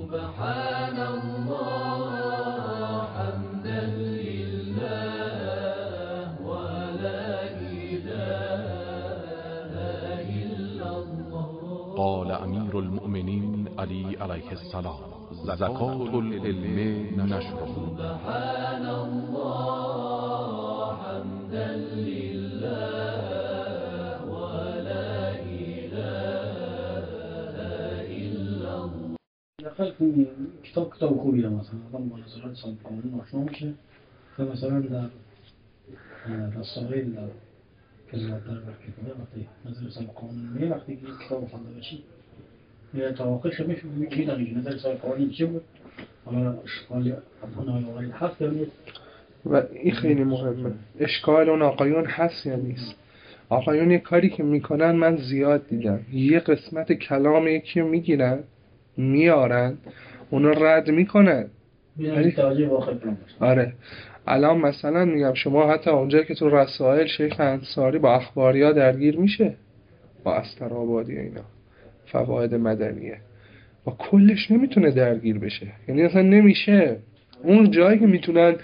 سبحان الله حمدا لله ولا إله إلا الله. قال امیر المؤمنین علی علیه السلام: زکات العلم نشره. سبحان الله حمدا لله ولا إله إلا الله. داخل کتاب خوبیه، مثلا آدم با نظرات صاحب قانون آشنا میشه و مثلا در رسائل در کلمات در برکه کنه وقتی نظر صاحب قانون میه، وقتی که کتاب خونده باشی میره تا آخرش میفهمی که این نظر صاحب قانون چی بود، حالا اشکال ابنای آقایون هست یا نیست. و این خیلی مهمه، اشکال اون آقایون هست یا نیست. آقایون یه کاری که میکنن من زیاد دیدم، یه قسمت کلام یکی رو میگیرن میارن اونو رد میکنن. آره الان مثلا میگم شما حتی اونجایی که تو رسائل شیخ انصاری با اخباریا درگیر میشه، با استرآبادی اینا فواید مدنیه، با کلش نمیتونه درگیر بشه، یعنی اصلا نمیشه. اون جایی که میتونن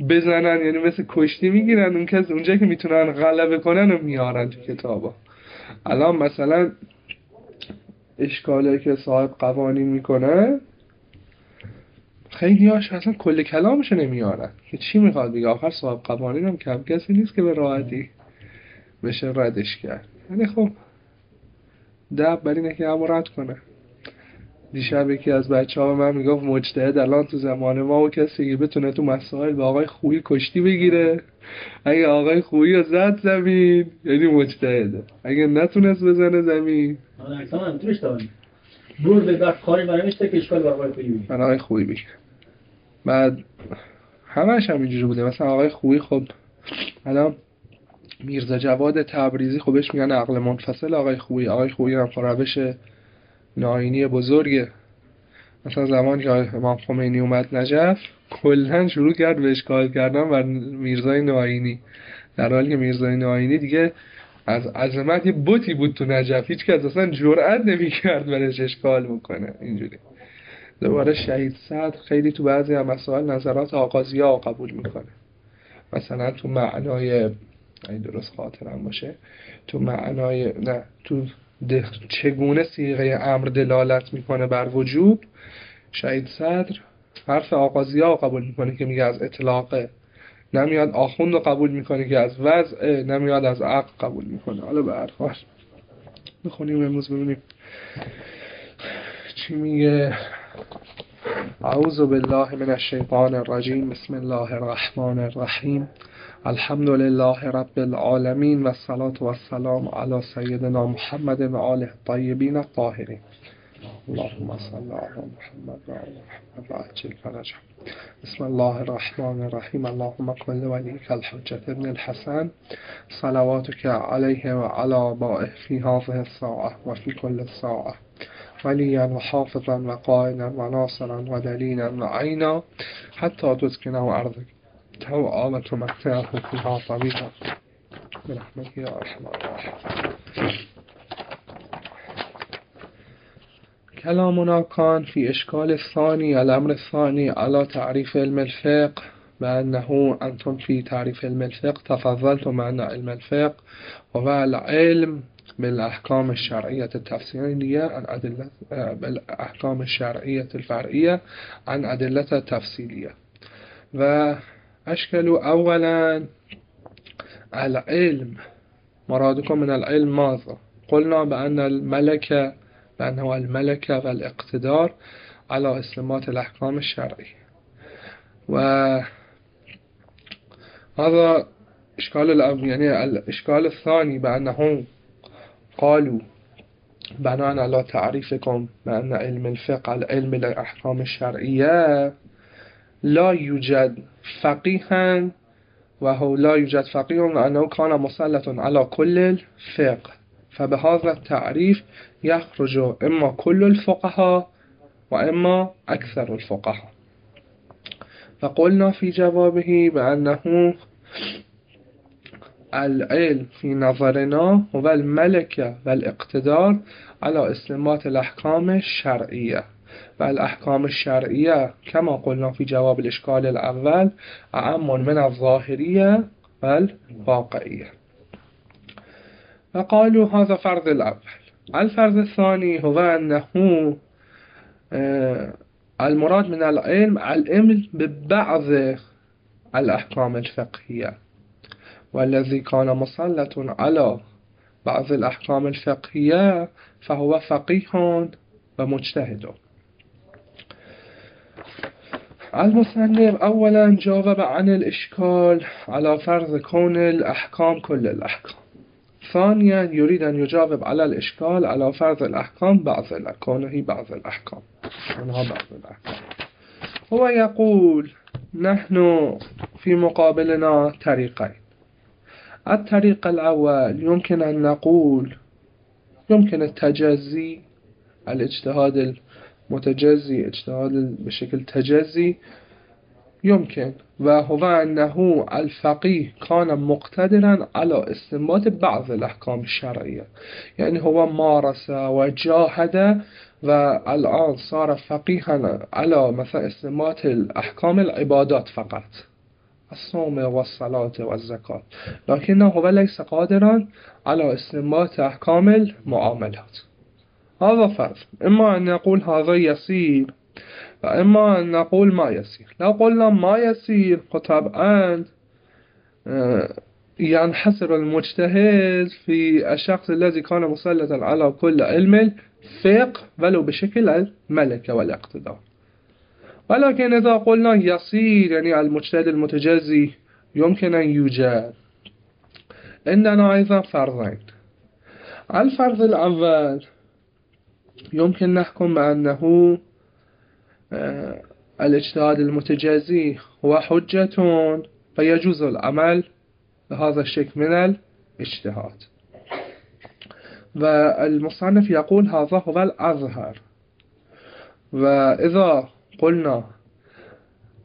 بزنن یعنی مثل کشتی میگیرن، اون کس اونجایی که میتونن غلبه کنن و میارن تو کتابا. الان مثلا اشکالی که صاحب قوانین میکنه خیلی هاش اصلا کل کلامشو نمیارن که چی میخواد بگه. آخر صاحب قوانین هم کم کسی نیست که به راحتی بشه ردش کرد. یعنی خب دب بر اینه که همو رد کنه. دیشب یکی از بچه‌ها به من میگفت مجتهد الان تو زمان ما و کسی که بتونه تو مسائل به آقای خویی کشتی بگیره، اگه آقای خویی رو زد زمین یعنی مجتهده، اگه نتونست بزنه زمین اکثر هم توش داریم برد در کاری برمیشته که اشکال به آقای خویی بگیره. آقای خویی بگیره. بعد همش هم اینجوری بوده. مثلا آقای خویی خب الان میرزا جواد تبریزی خبش میگن عقل منفصل آقای خویی هم روش ناینی بزرگه. مثلا زمانی که امام خمینی اومد نجف کلن شروع کرد به اشکال کردن بر میرزای ناینی، در حالی که میرزای ناینی دیگه از عظمت یه بتی بود تو نجف، هیچ کس اصلا جرئت نمی‌کرد برش اشکال بکنه. اینجوری دوباره شهید صدر خیلی تو بعضی از مسائل نظرات آغازی‌ها قبول میکنه. مثلا تو معنای این درست خاطرم باشه تو معنای نه تو چگونه صیغه امر دلالت میکنه بر وجوب، شهید صدر حرف آغازی‌ها قبول میکنه که میگه از اطلاقه، نمیاد آخوند رو قبول میکنه که از وضع، نمیاد از عقل قبول میکنه. حالا به هر حال بخونیم امروز ببینیم چی میگه. اعوذ بالله من الشیطان الرجیم. بسم الله الرحمن الرحیم. الحمد لله رب العالمین و الصلاة و السلام علی سیدنا محمد و آله الطیبین الطاهرین. اللهم صل علی محمد و آل محمد و عجل فرجهم. بسم الله الرحمن الرحیم. اللهم کل ولیک الحجة ابن الحسن صلواتک علیه و علی آبائه فی هذه الساعة و فی کل ساعة ولیا و حافظا و قائلا و ناصرا و دلیلا و عینا حتی تسکنه و ارضک تو آمت و مکتعه فیها طویلا برحمتی یا ارحم الراحمین. كلامنا كان في إشكال الثاني الأمر الثاني على تعريف علم الفقه، بأنه أنتم في تعريف علم الفقه تفضلتم أن علم الفقه هو العلم بالأحكام الشرعية التفصيلية عن أدلة بالأحكام الشرعية الفرعية عن أدلة التفصيلية. وأشكلوا أولا العلم مرادكم من العلم ماذا؟ قلنا بأن الملكة بأنه الملكة والاقتدار على استنباط الأحكام الشرعية. وهذا إشكال يعني الإشكال الثاني بأنهم قالوا بناء على تعريفكم بأن علم الفقه العلم بالأحكام الشرعية لا يوجد فقيها وهو لا يوجد فقيه لأنه كان مسلطا على كل الفقه، فبهذا التعريف يخرج إما كل الفقهاء وإما أكثر الفقهاء. فقلنا في جوابه بأنه العلم في نظرنا هو الملكة والاقتدار على استنباط الأحكام الشرعية، والأحكام الشرعية كما قلنا في جواب الإشكال الأول أعم من الظاهرية والواقعية. فقالوا هذا فرض الأول. الفرض الثاني هو أنه المراد من العلم ببعض الأحكام الفقهية، والذي كان مسلطا على بعض الأحكام الفقهية فهو فقيه ومجتهد. المصنف أولا جاوب عن الإشكال على فرض كون الأحكام كل الأحكام. ثانيا يريد أن يجاوب على الإشكال على فرض الأحكام كونه بعض الأحكام. هو يقول نحن في مقابلنا طريقين. الطريق الأول يمكن أن نقول يمكن التجزي، الاجتهاد المتجزي، اجتهاد بشكل تجزي يمكن، وهو أنه الفقيه كان مقتدرا على استنباط بعض الأحكام الشرعية، يعني هو مارس وجاهد والآن صار فقيها على مثلا استنباط الأحكام العبادات فقط، الصوم والصلاة والزكاة، لكنه هو ليس قادرا على استنباط أحكام المعاملات. هذا فرض. إما أن نقول هذا يسير وإما أن نقول ما يسير. لو قلنا ما يسير طبعا ينحصر المجتهد في الشخص الذي كان مسلطا على كل علم الفقه ولو بشكل الملكة والاقتدار. ولكن إذا قلنا يسير يعني المجتهد المتجزي يمكن أن يوجد. عندنا أيضا فرضين. الفرض الأول يمكن نحكم بأنه الاجتهاد المتجزي هو حجة فيجوز العمل بهذا الشكل من الاجتهاد، والمصنف يقول هذا هو الأظهر. وإذا قلنا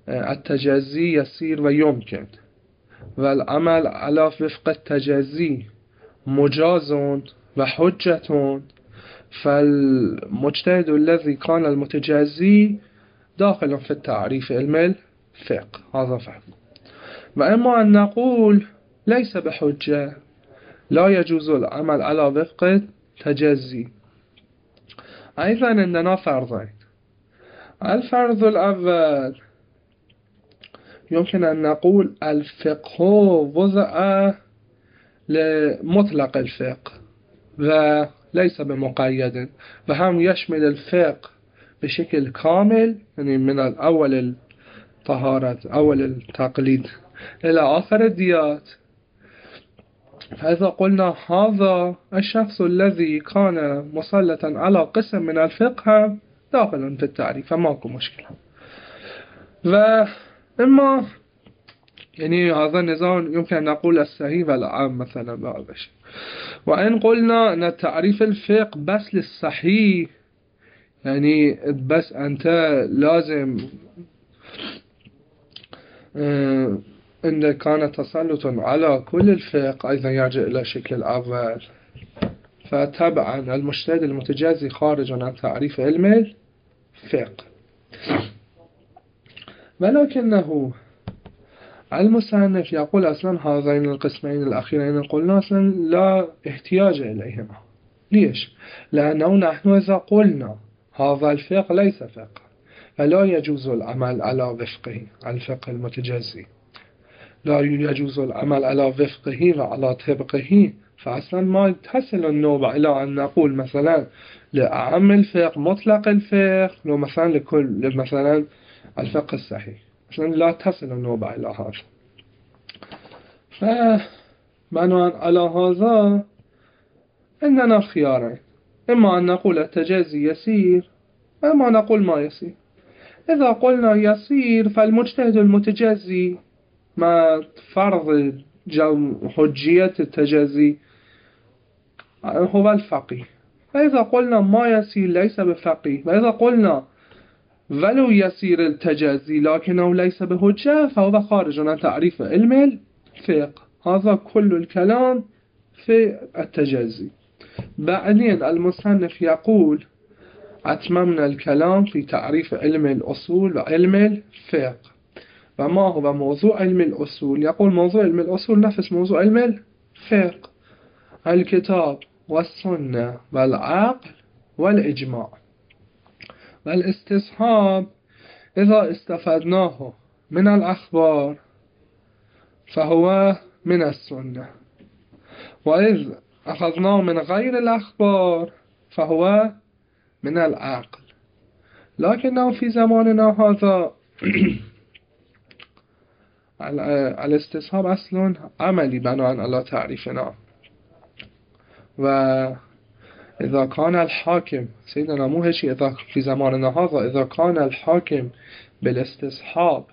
التجزي يسير ويمكن والعمل على وفق التجزي مجاز وحجة، فالمجتهد الذي كان المتجزي داخل في التعريف علم الفقه. هذا فهم. وإما أن نقول ليس بحجة، لا يجوز العمل على وفق التجزي. أيضا عندنا فرضين. الفرض الأول يمكن أن نقول الفقه وضع لمطلق الفقه وليس بمقيد، وهم يشمل الفقه بشكل كامل، يعني من الأول الطهارة أول التقليد إلى آخر الديات. فإذا قلنا هذا الشخص الذي كان مسلطا على قسم من الفقه داخل في التعريف فماكو مشكلة. وإما يعني هذا النظام يمكن أن نقول الصحيح والعام مثلا بهذا الشيء. وإن قلنا أن تعريف الفقه بس للصحيح، يعني بس أنت لازم إن كان تسلط على كل الفقه أيضا يرجع إلى الشكل الأول، فطبعا المجتهد المتجزي خارج عن تعريف علم الفقه. ولكنه المصنف يقول أصلا هذين القسمين الأخيرين قلنا أصلا لا احتياج إليهما. ليش؟ لأنه نحن إذا قلنا هذا الفقه ليس فقه فلا يجوز العمل على وفقه، الفقه المتجزي لا يجوز العمل على وفقه وعلى طبقه، فأصلا ما تصل النوبة إلى أن نقول مثلا لأعم الفقه مطلق الفقه لو مثلا لكل مثلا الفقه الصحيح، أصلا لا تصل النوبة إلى هذا. فبناء على هذا عندنا خيارين، إما أن نقول التجزي يسير وإما نقول ما يسير. إذا قلنا يسير فالمجتهد المتجزي مع فرض حجية التجزي هو الفقيه. فإذا قلنا ما يسير ليس بفقيه، وإذا قلنا ولو يسير التجزي لكنه ليس بحجة فهو خارج عن تعريف علم الفقه. هذا كل الكلام في التجزي. بعدين المصنف يقول أتممنا الكلام في تعريف علم الأصول وعلم الفقه. وما هو موضوع علم الأصول؟ يقول موضوع علم الأصول نفس موضوع علم الفقه، الكتاب والسنة والعقل والإجماع. والاستصحاب إذا استفدناه من الأخبار فهو من السنة، وإذ أخذناه من غير الأخبار فهو من العقل. لكنه في زماننا هذا الاستصحاب أصل عملي بناء على تعريفنا، وإذا كان الحاكم سيدنا مو هيك، إذا في زماننا هذا إذا كان الحاكم بالاستصحاب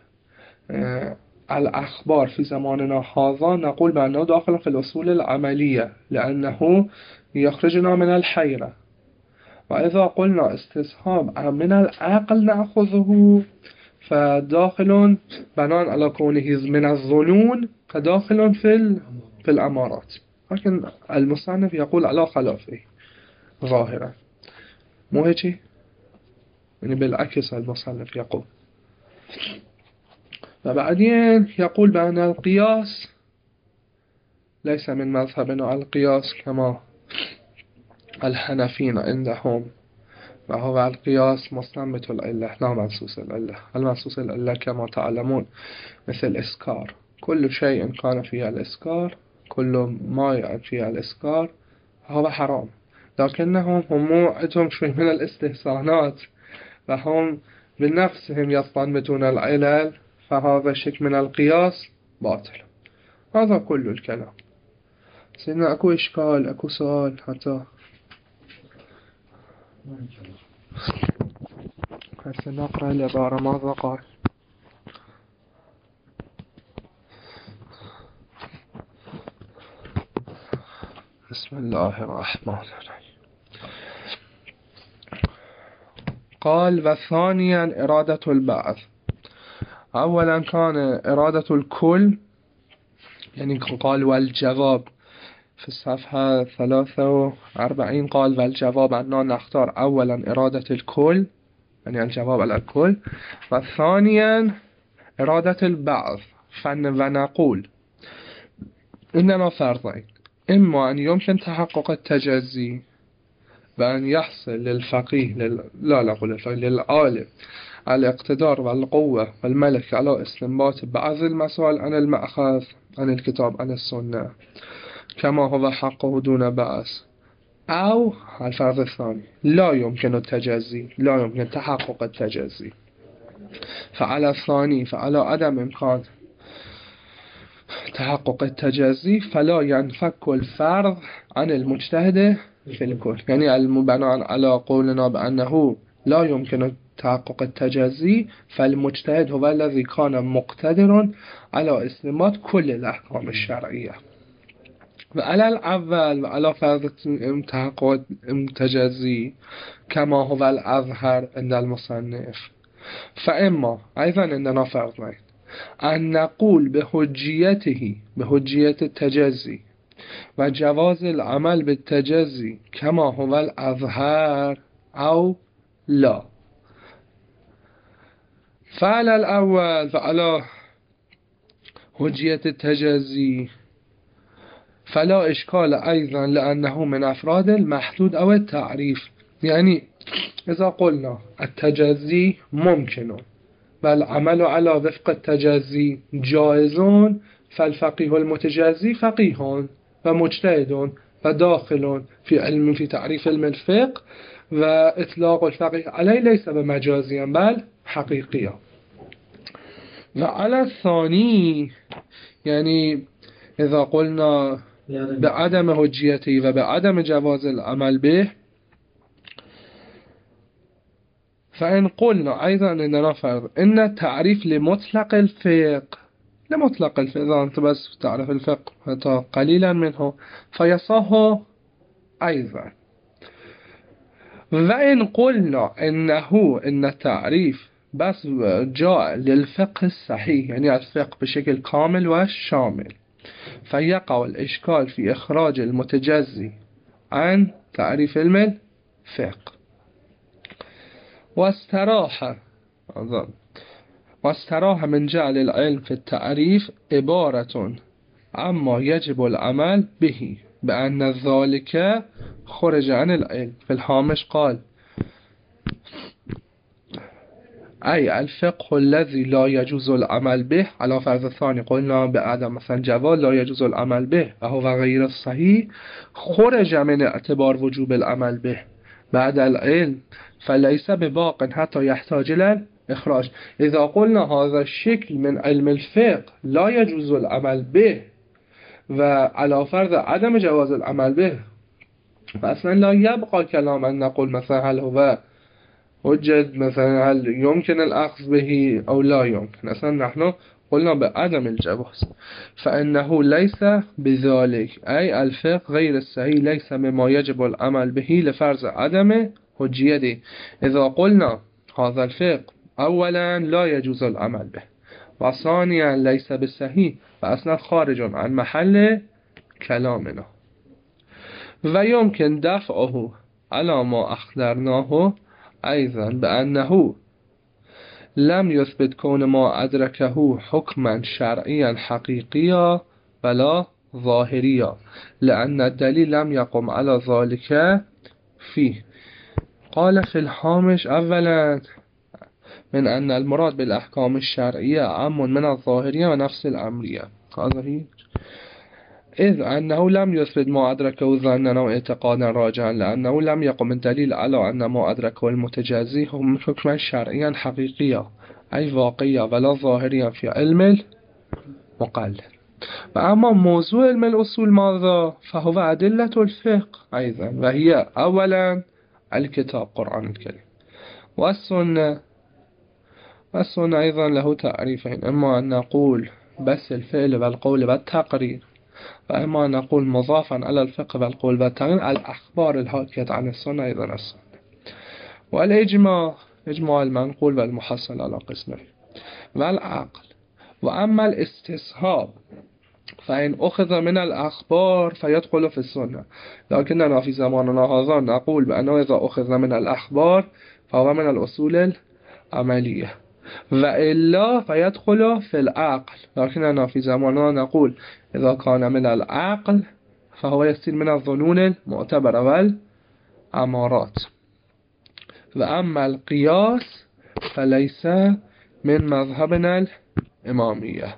الأخبار في زماننا هذا نقول بأنه داخل في الأصول العملية، لأنه يخرجنا من الحيرة. وإذا قلنا استصحاب من العقل نأخذه فداخل بناء على كونه من الظنون فداخل في الأمارات. لكن المصنف يقول على خلافه ظاهرا، مو هيك؟ يعني بالعكس المصنف يقول. وبعدين يقول بأن القياس ليس من مذهبنا، القياس كما الحنفين عندهم، وهو القياس مستنبت العلة لا منسوس العلة. المنسوس العلة كما تعلمون مثل إسكار، كل شيء كان فيه الإسكار، كل ما فيه الإسكار هو حرام، لكنهم هم عندهم شوي من الاستحسانات وهم بنفسهم يستنبتون العلل، فهذا شيء من القياس باطل. هذا كل الكلام. سيدنا أكو إشكال، أكو سؤال حتى هسه نقرأ العبارة ماذا قال. بسم الله الرحمن الرحيم. قال وثانيا إرادة البعث. أولا كان إرادة الكل، يعني قال والجواب في الصفحة 43 قال والجواب أننا نختار أولا إرادة الكل، يعني الجواب على الكل، وثانيا إرادة البعض. ونقول إننا فرضين: إما أن يمكن تحقق التجزي بأن يحصل للفقيه للعالم الاقتدار والقوة والملك على استنباط بعض المسائل عن المأخذ عن الكتاب عن السنة كما هو حقه دون بأس، أو الفرض الثاني لا يمكن التجزي، لا يمكن تحقق التجزي. فعلى الثاني، فعلى عدم إمكان تحقق التجزي فلا ينفك الفرض عن المجتهد في الكل، يعني المبنى على قولنا بأنه لا يمكن تحقق التجزي فالمجتهد هو الذي كان مقتدر على استنباط كل الأحكام الشرعية. وعلى الأول وعلى فرض تحقق التجزي كما هو الأظهر عند المصنف، فإما أيضا عندنا فرضين: أن نقول بحجية التجزي وجواز العمل بالتجزي كما هو الأظهر، أو لا. فعلى الأول فعلى حجية التجزي فلا إشكال أيضا، لأنه من أفراد المحدود أو التعريف. يعني إذا قلنا التجزي ممكن والعمل على وفق التجزي جائزون، فالفقيه المتجزي فقيه ومجتهد وداخل في تعريف علم الفقه، وإطلاق الفقيه عليه ليس بمجازيا بل حقيقيا. وعلى الثاني، يعني إذا قلنا بعدم حجيته وبعدم جواز العمل به، فإن قلنا أيضا أننا فرض إن التعريف لمطلق الفقه إذا أنت بس تعرف الفقه حتى قليلا منه فيصح أيضا. وإن قلنا إن التعريف بس جاء للفقه الصحيح، يعني الفقه بشكل كامل وشامل، فيقع الإشكال في إخراج المتجزي عن تعريف علم الفقه. واستراح من جعل العلم في التعريف عبارة عما يجب العمل به بأن ذلك خرج عن العلم. في الهامش قال أي الفقه الذي لا يجوز العمل به، على فرض الثاني قلنا بعدم مثلا جواز لا يجوز العمل به وهو غير الصحيح، خرج من اعتبار وجوب العمل به بعد العلم فليس بباق حتى يحتاج إلى الإخراج. إذا قلنا هذا الشكل من علم الفقه لا يجوز العمل به وعلى فرض عدم جواز العمل به، فأصلا لا يبقى كلام أن نقول مثلا هل هو وجد مثلا هل يمكن الأخذ به أو لا يمكن. أصلا نحن قلنا بعدم الجواز، فإنه ليس بذلك، أي الفقه غير الصحيح ليس مما يجب العمل به لفرض عدم حجيته. إذا قلنا هذا الفقه أولا لا يجوز العمل به وثانيا ليس بالصحيح، فأصلا خارج عن محل كلامنا. ويمكن دفعه على ما أخبرناه أيضا بأنه لم يثبت كون ما أدركه حكما شرعيا حقيقيا ولا ظاهريا، لأن الدليل لم يقم على ذلك فيه. قال في الهامش أولا من أن المراد بالأحكام الشرعية عام من الظاهرية ونفس الأمرية، هذا هي، إذ أنه لم يثبت ما أدركه ظنا أو اعتقادا راجعا، لأنه لم يقم الدليل على أن ما أدركه المتجازي هم حكما شرعيا حقيقيا أي واقعيا ولا ظاهريا في علم المقلد. وأما موضوع علم الأصول ماذا؟ فهو أدلة الفقه أيضا، وهي أولا الكتاب قرآن الكريم والسنة أيضا له تعريفين، إما أن نقول بس الفعل والقول والتقرير، وإما أن نقول مضافا على الفقه والقول والتقرير الأخبار الحاكية عن السنة أيضا السنة. والإجماع إجماع المنقول والمحصل على قسمه والعقل. وأما الاستصحاب فإن أخذ من الأخبار فيدخل في السنة، لكننا في زماننا هذا نقول بأنه إذا أخذ من الأخبار فهو من الأصول العملية، وإلا فيدخل في العقل، لكننا في زماننا نقول إذا كان من العقل فهو يصير من الظنون المعتبرة والأمارات. وأما القياس فليس من مذهبنا الإمامية.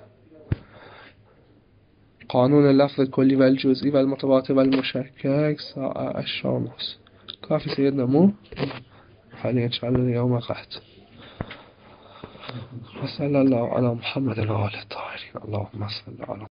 قانون اللفظ الكلي والجزئي والمتواتر والمشكك ساعة الشامس. كافي سيدنا مو حاليا إن شاء الله اليوم قحط. وصلى الله على محمد وعلى آله الطاهرين. اللهم صل على